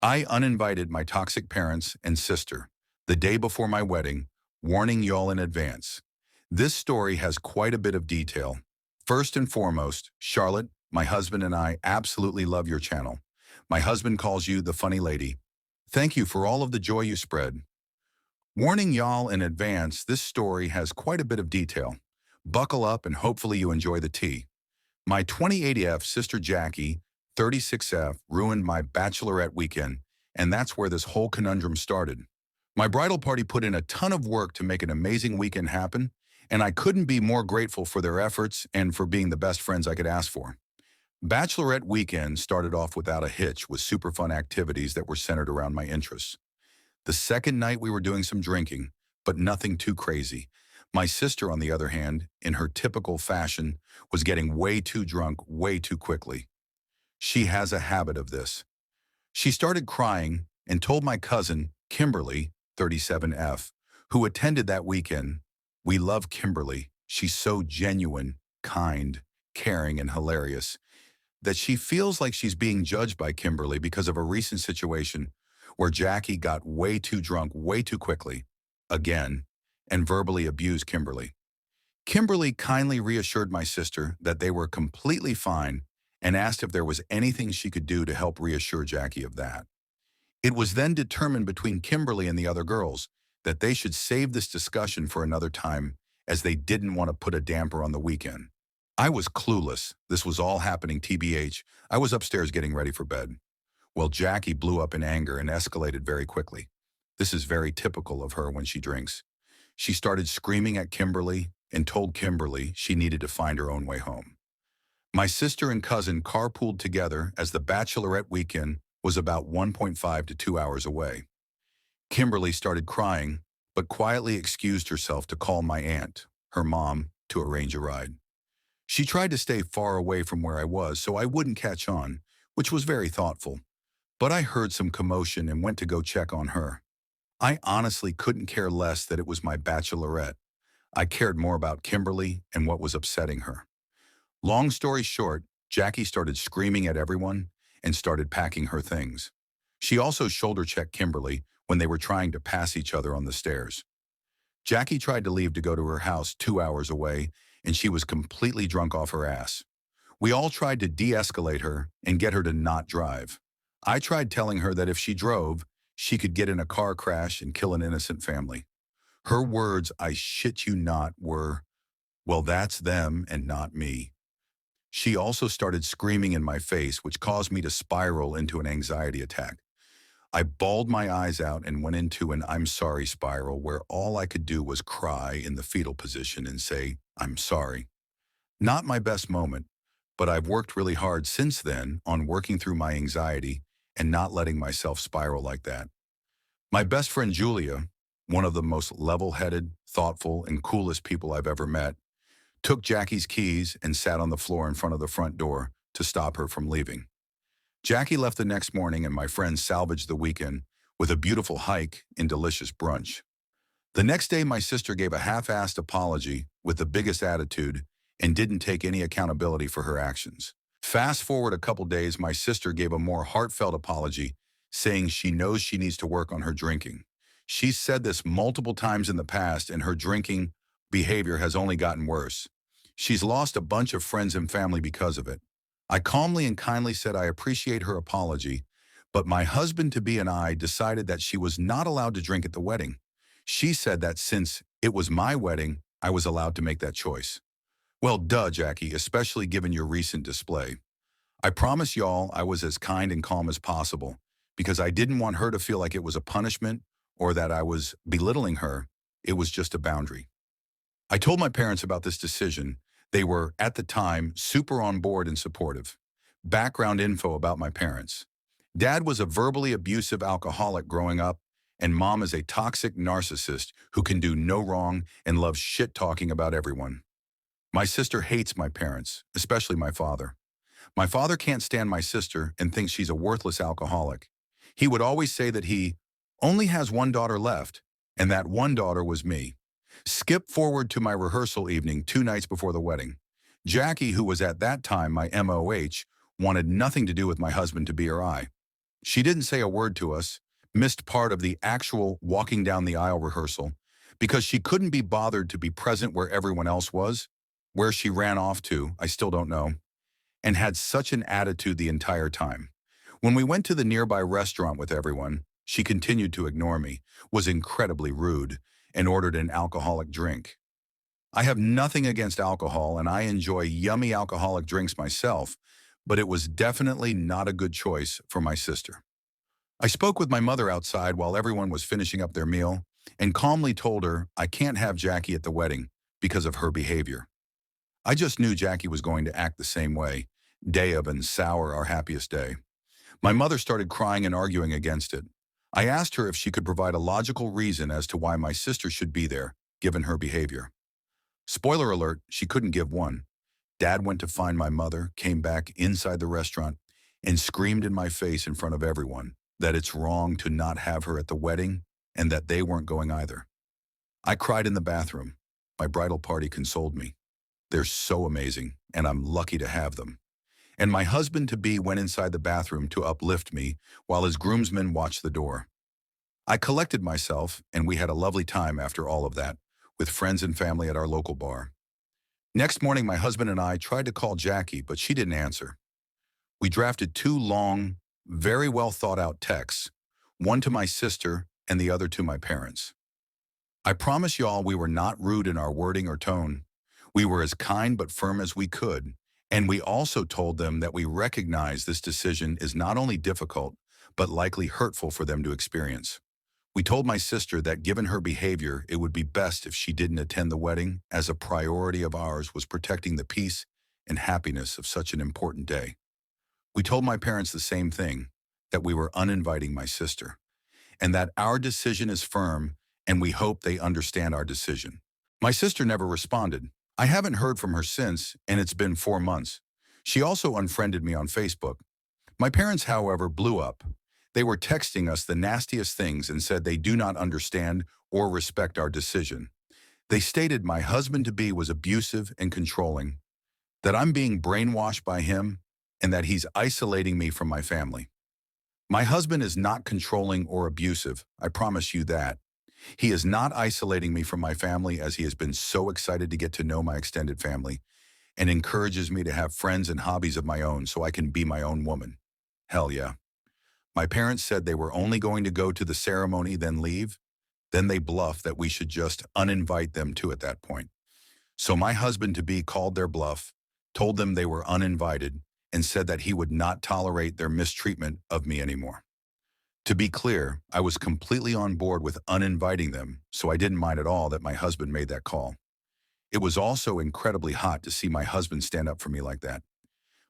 I uninvited my toxic parents and sister the day before my wedding, warning y'all in advance. This story has quite a bit of detail. First and foremost, Charlotte, my husband and I absolutely love your channel. My husband calls you the funny lady. Thank you for all of the joy you spread. Warning y'all in advance, this story has quite a bit of detail. Buckle up and hopefully you enjoy the tea. My 2080F sister Jackie, 36F, ruined my bachelorette weekend, and that's where this whole conundrum started. My bridal party put in a ton of work to make an amazing weekend happen, and I couldn't be more grateful for their efforts and for being the best friends I could ask for. Bachelorette weekend started off without a hitch with super fun activities that were centered around my interests. The second night we were doing some drinking, but nothing too crazy. My sister, on the other hand, in her typical fashion, was getting way too drunk way too quickly. She has a habit of this. She started crying and told my cousin, Kimberly, 37F, who attended that weekend, "We love Kimberly. She's so genuine, kind, caring, and hilarious," that she feels like she's being judged by Kimberly because of a recent situation where Jackie got way too drunk way too quickly, again, and verbally abused Kimberly. Kimberly kindly reassured my sister that they were completely fine and asked if there was anything she could do to help reassure Jackie of that. It was then determined between Kimberly and the other girls that they should save this discussion for another time as they didn't want to put a damper on the weekend. I was clueless. This was all happening TBH. I was upstairs getting ready for bed. Well, Jackie blew up in anger and escalated very quickly. This is very typical of her when she drinks. She started screaming at Kimberly and told Kimberly she needed to find her own way home. My sister and cousin carpooled together as the bachelorette weekend was about 1.5 to 2 hours away. Kimberly started crying, but quietly excused herself to call my aunt, her mom, to arrange a ride. She tried to stay far away from where I was so I wouldn't catch on, which was very thoughtful. But I heard some commotion and went to go check on her. I honestly couldn't care less that it was my bachelorette. I cared more about Kimberly and what was upsetting her. Long story short, Jackie started screaming at everyone and started packing her things. She also shoulder-checked Kimberly when they were trying to pass each other on the stairs. Jackie tried to leave to go to her house 2 hours away, and she was completely drunk off her ass. We all tried to de-escalate her and get her to not drive. I tried telling her that if she drove, she could get in a car crash and kill an innocent family. Her words, I shit you not, were, "Well, that's them and not me." She also started screaming in my face, which caused me to spiral into an anxiety attack. I bawled my eyes out and went into an "I'm sorry" spiral where all I could do was cry in the fetal position and say, "I'm sorry." Not my best moment, but I've worked really hard since then on working through my anxiety and not letting myself spiral like that. My best friend Julia, one of the most level-headed, thoughtful, and coolest people I've ever met, took Jackie's keys and sat on the floor in front of the front door to stop her from leaving. Jackie left the next morning and my friends salvaged the weekend with a beautiful hike and delicious brunch. The next day, my sister gave a half-assed apology with the biggest attitude and didn't take any accountability for her actions. Fast forward a couple days, my sister gave a more heartfelt apology, saying she knows she needs to work on her drinking. She's said this multiple times in the past, and her drinking behavior has only gotten worse. She's lost a bunch of friends and family because of it. I calmly and kindly said I appreciate her apology, but my husband-to-be and I decided that she was not allowed to drink at the wedding. She said that since it was my wedding, I was allowed to make that choice. Well, duh, Jackie, especially given your recent display. I promise y'all I was as kind and calm as possible because I didn't want her to feel like it was a punishment or that I was belittling her. It was just a boundary. I told my parents about this decision. They were, at the time, super on board and supportive. Background info about my parents. Dad was a verbally abusive alcoholic growing up, and mom is a toxic narcissist who can do no wrong and loves shit-talking about everyone. My sister hates my parents, especially my father. My father can't stand my sister and thinks she's a worthless alcoholic. He would always say that he only has one daughter left, and that one daughter was me. Skip forward to my rehearsal evening 2 nights before the wedding. Jackie, who was at that time my MOH, wanted nothing to do with my husband-to-be or I. She didn't say a word to us, missed part of the actual walking down the aisle rehearsal, because she couldn't be bothered to be present where everyone else was. Where she ran off to, I still don't know, and had such an attitude the entire time. When we went to the nearby restaurant with everyone, she continued to ignore me, was incredibly rude, and ordered an alcoholic drink. I have nothing against alcohol and I enjoy yummy alcoholic drinks myself, but it was definitely not a good choice for my sister. I spoke with my mother outside while everyone was finishing up their meal and calmly told her I can't have Jackie at the wedding because of her behavior. I just knew Jackie was going to act the same way, day of and sour our happiest day. My mother started crying and arguing against it. I asked her if she could provide a logical reason as to why my sister should be there, given her behavior. Spoiler alert, she couldn't give one. Dad went to find my mother, came back inside the restaurant, and screamed in my face in front of everyone that it's wrong to not have her at the wedding and that they weren't going either. I cried in the bathroom. My bridal party consoled me. They're so amazing, and I'm lucky to have them. And my husband-to-be went inside the bathroom to uplift me while his groomsmen watched the door. I collected myself, and we had a lovely time after all of that, with friends and family at our local bar. Next morning, my husband and I tried to call Jackie, but she didn't answer. We drafted two long, very well thought out texts, one to my sister and the other to my parents. I promise y'all we were not rude in our wording or tone. We were as kind but firm as we could, and we also told them that we recognize this decision is not only difficult, but likely hurtful for them to experience. We told my sister that given her behavior, it would be best if she didn't attend the wedding, as a priority of ours was protecting the peace and happiness of such an important day. We told my parents the same thing, that we were uninviting my sister, and that our decision is firm, and we hope they understand our decision. My sister never responded. I haven't heard from her since, and it's been 4 months. She also unfriended me on Facebook. My parents, however, blew up. They were texting us the nastiest things and said they do not understand or respect our decision. They stated my husband-to-be was abusive and controlling, that I'm being brainwashed by him, and that he's isolating me from my family. My husband is not controlling or abusive, I promise you that. He is not isolating me from my family, as he has been so excited to get to know my extended family and encourages me to have friends and hobbies of my own so I can be my own woman. Hell yeah. My parents said they were only going to go to the ceremony, then leave. Then they bluffed that we should just uninvite them too at that point. So my husband-to-be called their bluff, told them they were uninvited, and said that he would not tolerate their mistreatment of me anymore. To be clear, I was completely on board with uninviting them, so I didn't mind at all that my husband made that call. It was also incredibly hot to see my husband stand up for me like that.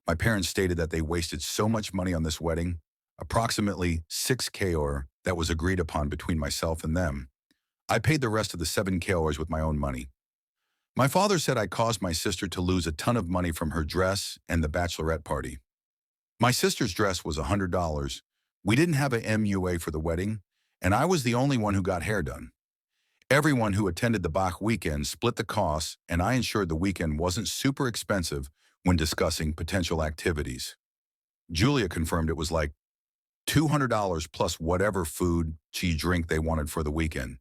My parents stated that they wasted so much money on this wedding, approximately 6K or that was agreed upon between myself and them. I paid the rest of the 7K with my own money. My father said I caused my sister to lose a ton of money from her dress and the bachelorette party. My sister's dress was $100. We didn't have a MUA for the wedding, and I was the only one who got hair done. Everyone who attended the Bach weekend split the costs, and I ensured the weekend wasn't super expensive when discussing potential activities. Julia confirmed it was like $200 plus whatever food, drink they wanted for the weekend.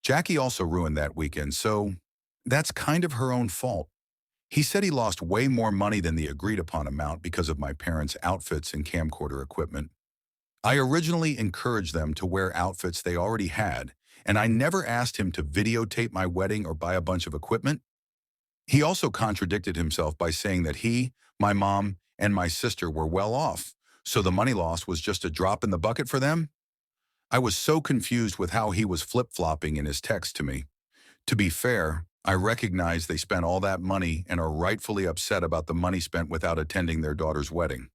Jackie also ruined that weekend, so that's kind of her own fault. He said he lost way more money than the agreed upon amount because of my parents' outfits and camcorder equipment. I originally encouraged them to wear outfits they already had, and I never asked him to videotape my wedding or buy a bunch of equipment. He also contradicted himself by saying that he, my mom, and my sister were well off, so the money lost was just a drop in the bucket for them. I was so confused with how he was flip-flopping in his text to me. To be fair, I recognize they spent all that money and are rightfully upset about the money spent without attending their daughter's wedding.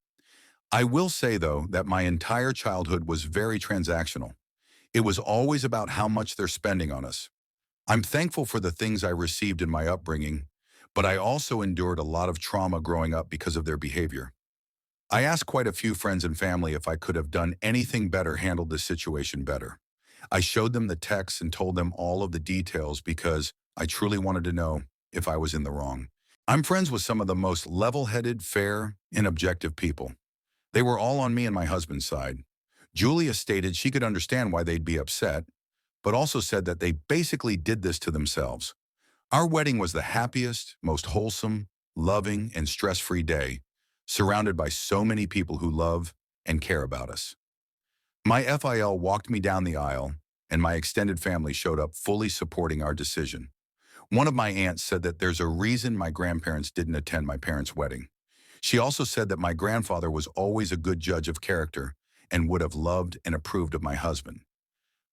I will say, though, that my entire childhood was very transactional. It was always about how much they're spending on us. I'm thankful for the things I received in my upbringing, but I also endured a lot of trauma growing up because of their behavior. I asked quite a few friends and family if I could have done anything better, handled this situation better. I showed them the text and told them all of the details because I truly wanted to know if I was in the wrong. I'm friends with some of the most level-headed, fair, and objective people. They were all on me and my husband's side. Julia stated she could understand why they'd be upset, but also said that they basically did this to themselves. Our wedding was the happiest, most wholesome, loving, and stress-free day, surrounded by so many people who love and care about us. My FIL walked me down the aisle, and my extended family showed up fully supporting our decision. One of my aunts said that there's a reason my grandparents didn't attend my parents' wedding. She also said that my grandfather was always a good judge of character and would have loved and approved of my husband.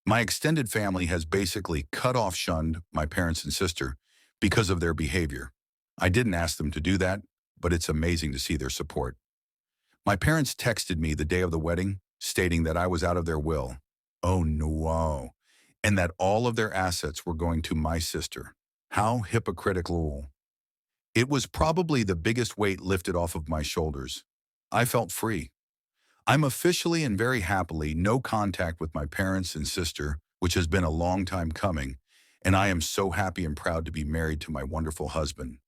My extended family has basically shunned my parents and sister because of their behavior. I didn't ask them to do that, but it's amazing to see their support. My parents texted me the day of the wedding, stating that I was out of their will. Oh no. And that all of their assets were going to my sister. How hypocritical. It was probably the biggest weight lifted off of my shoulders. I felt free. I'm officially and very happily no contact with my parents and sister, which has been a long time coming, and I am so happy and proud to be married to my wonderful husband.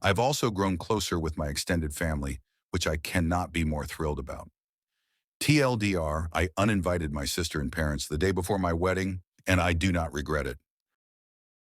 I've also grown closer with my extended family, which I cannot be more thrilled about. TLDR, I uninvited my sister and parents the day before my wedding, and I do not regret it.